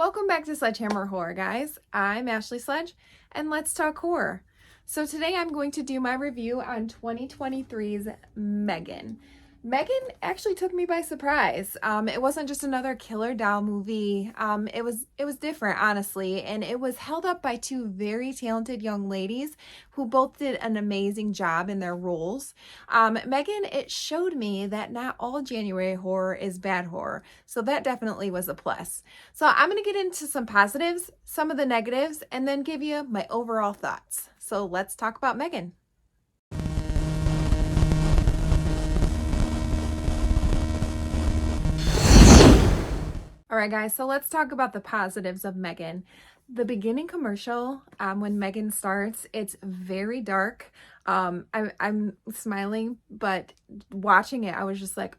Welcome back to Sledgehammer Horror, guys. I'm Ashley Sledge, and let's talk horror. So today I'm going to do my review on 2023's M3Gan. M3Gan actually took me by surprise. It wasn't just another killer doll movie. It was different, honestly, and it was held up by two very talented young ladies who both did an amazing job in their roles. M3Gan, it showed me that not all January horror is bad horror, so that definitely was a plus. So I'm going to get into some positives, some of the negatives, and then give you my overall thoughts. So let's talk about M3Gan. All right, guys, so let's talk about the positives of M3Gan. The beginning commercial, when M3Gan starts, it's very dark. I'm smiling, but watching it, I was just like,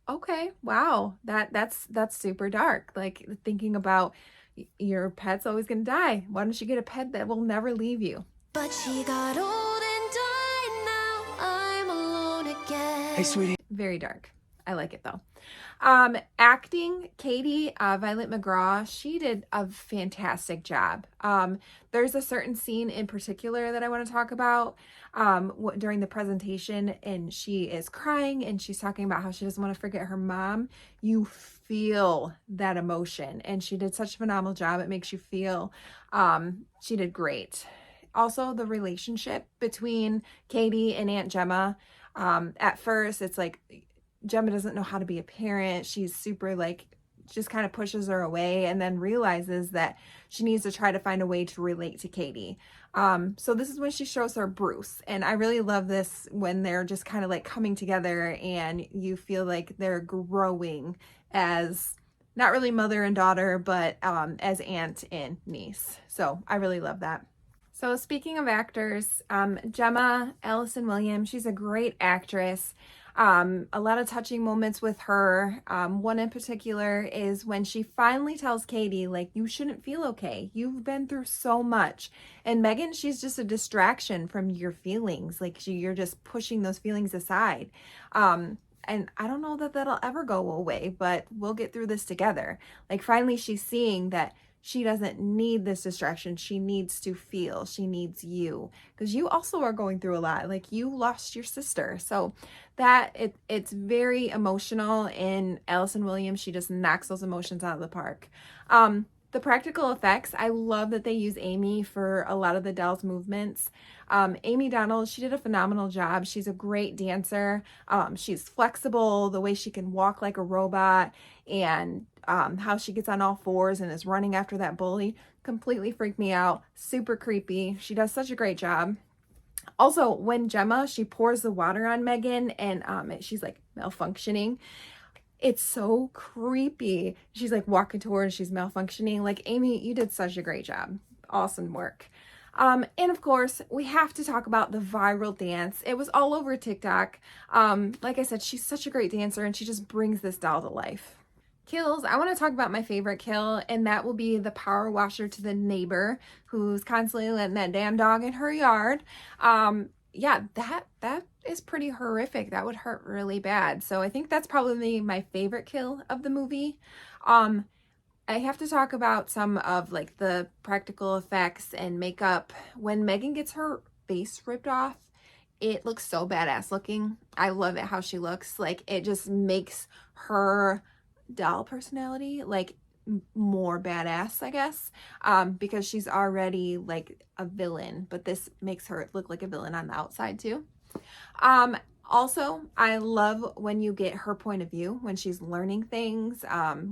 okay, wow, that's super dark. Like thinking about your pet's always gonna die. Why don't you get a pet that will never leave you? But she got old and died, now I'm alone again. Hey, sweetie. Very dark. I like it though. Acting, Katie, Violet McGraw, she did a fantastic job. There's a certain scene in particular that I want to talk about during the presentation, and she is crying and she's talking about how she doesn't want to forget her mom. You feel that emotion, and she did such a phenomenal job. It makes you feel. She did great. Also, the relationship between Katie and Aunt Gemma. At first, it's like Gemma doesn't know how to be a parent. She's super just kind of pushes her away, and then realizes that she needs to try to find a way to relate to Katie. So this is when she shows her Bruce. And I really love this when they're just kind of like coming together and you feel like they're growing as not really mother and daughter, but as aunt and niece. So I really love that. So speaking of actors, Gemma, Allison Williams, she's a great actress. A lot of touching moments with her. One in particular is when she finally tells Katie, like, you shouldn't feel okay. You've been through so much. And M3Gan, she's just a distraction from your feelings. Like you're just pushing those feelings aside. And I don't know that that'll ever go away, but we'll get through this together. Like finally she's seeing that she doesn't need this distraction. She needs to feel. She needs you, because you also are going through a lot. Like you lost your sister. So that it's very emotional, and Allison Williams, she just knocks those emotions out of the park. The practical effects, I love that they use Amy for a lot of the doll's movements. Amy Donald, she did a phenomenal job. She's a great dancer. She's flexible, the way she can walk like a robot, and how she gets on all fours and is running after that bully completely freaked me out. Super creepy. She does such a great job. Also, when Gemma, she pours the water on M3Gan and she's like malfunctioning, it's so creepy. She's like walking towards, she's malfunctioning. Like, Amy, you did such a great job. Awesome work. And of course, we have to talk about the viral dance. It was all over TikTok. Like I said, she's such a great dancer, and she just brings this doll to life. Kills, I want to talk about my favorite kill, and that will be the power washer to the neighbor who's constantly letting that damn dog in her yard. Yeah, that is pretty horrific. That would hurt really bad. So I think that's probably my favorite kill of the movie. I have to talk about some of like the practical effects and makeup. When M3Gan gets her face ripped off, it looks so badass looking. I love it how she looks. Like it just makes her doll personality like more badass, I guess, because she's already like a villain, but this makes her look like a villain on the outside too. Also, I love when you get her point of view, when she's learning things,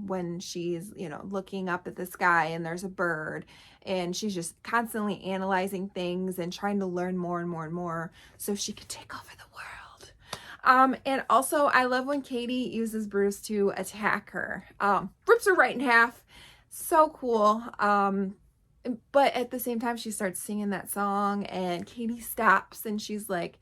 when she's, looking up at the sky and there's a bird, and she's just constantly analyzing things and trying to learn more and more and more so she could take over the world. And also I love when Katie uses Bruce to attack her, rips her right in half. So cool. But at the same time, she starts singing that song, and Katie stops, and she's like,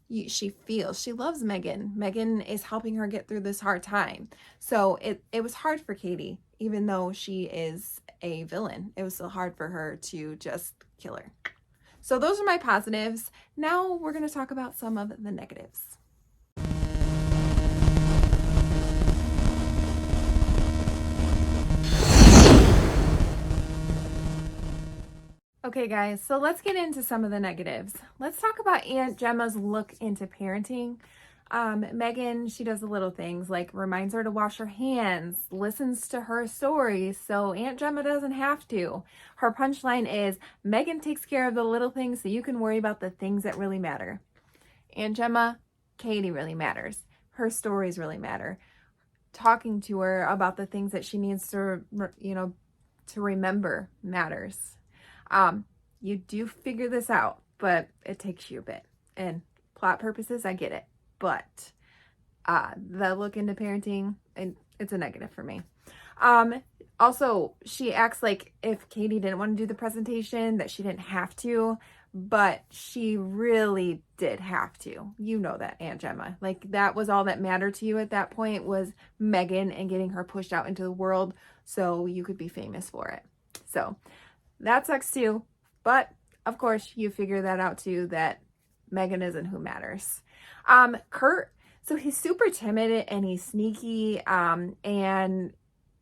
she loves M3Gan. M3Gan is helping her get through this hard time. So it was hard for Katie, even though she is a villain. It was still hard for her to just kill her. So those are my positives. Now we're going to talk about some of the negatives. Okay, guys, so let's get into some of the negatives. Let's talk about Aunt Gemma's look into parenting. Megan, she does the little things like reminds her to wash her hands, listens to her stories so Aunt Gemma doesn't have to. Her punchline is, Megan takes care of the little things so you can worry about the things that really matter. Aunt Gemma, Katie really matters. Her stories really matter. Talking to her about the things that she needs to, to remember matters. You do figure this out, but it takes you a bit. And plot purposes, I get it. But the look into parenting, and it's a negative for me. Also, she acts like if Katie didn't want to do the presentation, that she didn't have to, but she really did have to. You know that, Aunt Gemma. Like, that was all that mattered to you at that point, was Megan and getting her pushed out into the world so you could be famous for it. So that sucks too. But of course, you figure that out too, that Megan isn't who matters. Kurt, so he's super timid and he's sneaky, and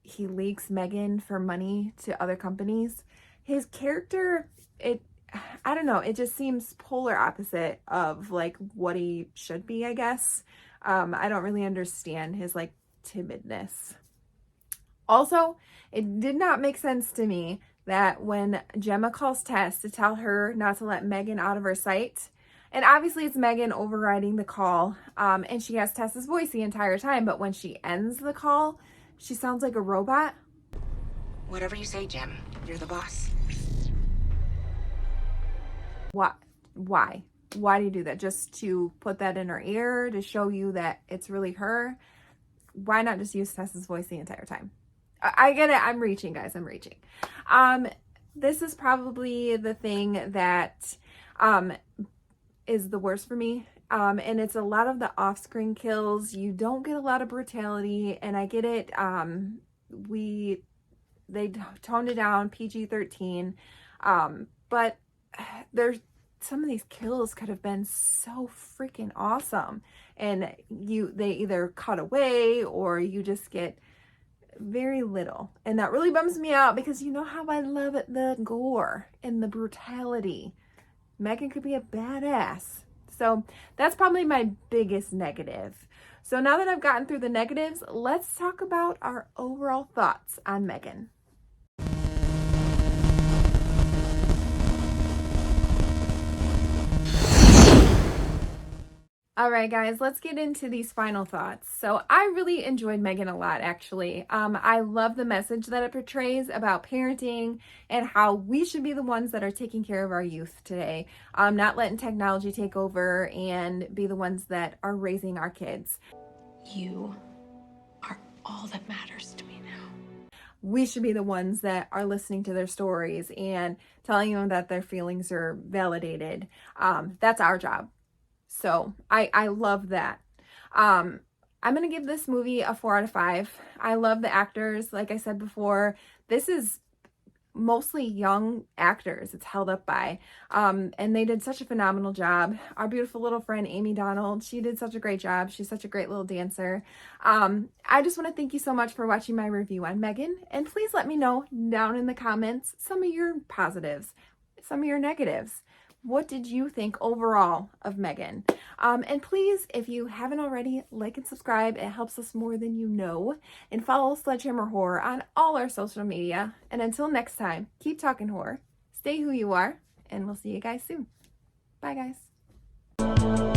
he leaks Megan for money to other companies. His character, I don't know, it just seems polar opposite of like what he should be, I guess. I don't really understand his like timidness. Also, it did not make sense to me that when Gemma calls Tess to tell her not to let Megan out of her sight, and obviously it's Megan overriding the call, and she has Tess's voice the entire time, but when she ends the call, she sounds like a robot. Whatever you say, Gem. You're the boss. What? Why? Why do you do that? Just to put that in her ear, to show you that it's really her? Why not just use Tess's voice the entire time? I get it. I'm reaching, guys. I'm reaching. This is probably the thing that is the worst for me. And it's a lot of the off-screen kills. You don't get a lot of brutality, and I get it. They toned it down, PG-13. But there's some of these kills could have been so freaking awesome. And they either cut away or you just get very little, and that really bums me out because you know how I love it, the gore and the brutality. Megan could be a badass. So that's probably my biggest negative. So now that I've gotten through the negatives, let's talk about our overall thoughts on Megan. All right, guys, let's get into these final thoughts. So I really enjoyed Megan a lot, actually. I love the message that it portrays about parenting and how we should be the ones that are taking care of our youth today, not letting technology take over, and be the ones that are raising our kids. You are all that matters to me now. We should be the ones that are listening to their stories and telling them that their feelings are validated. That's our job. So I love that. I'm going to give this movie a 4 out of 5. I love the actors. Like I said before, this is mostly young actors it's held up by. And they did such a phenomenal job. Our beautiful little friend, Amy Donald, she did such a great job. She's such a great little dancer. I just want to thank you so much for watching my review on Megan. And please let me know down in the comments some of your positives, some of your negatives. What did you think overall of Megan? And please, if you haven't already, like and subscribe. It helps us more than you know. And follow Sledgehammer Horror on all our social media. And until next time, keep talking horror, stay who you are, and we'll see you guys soon. Bye, guys.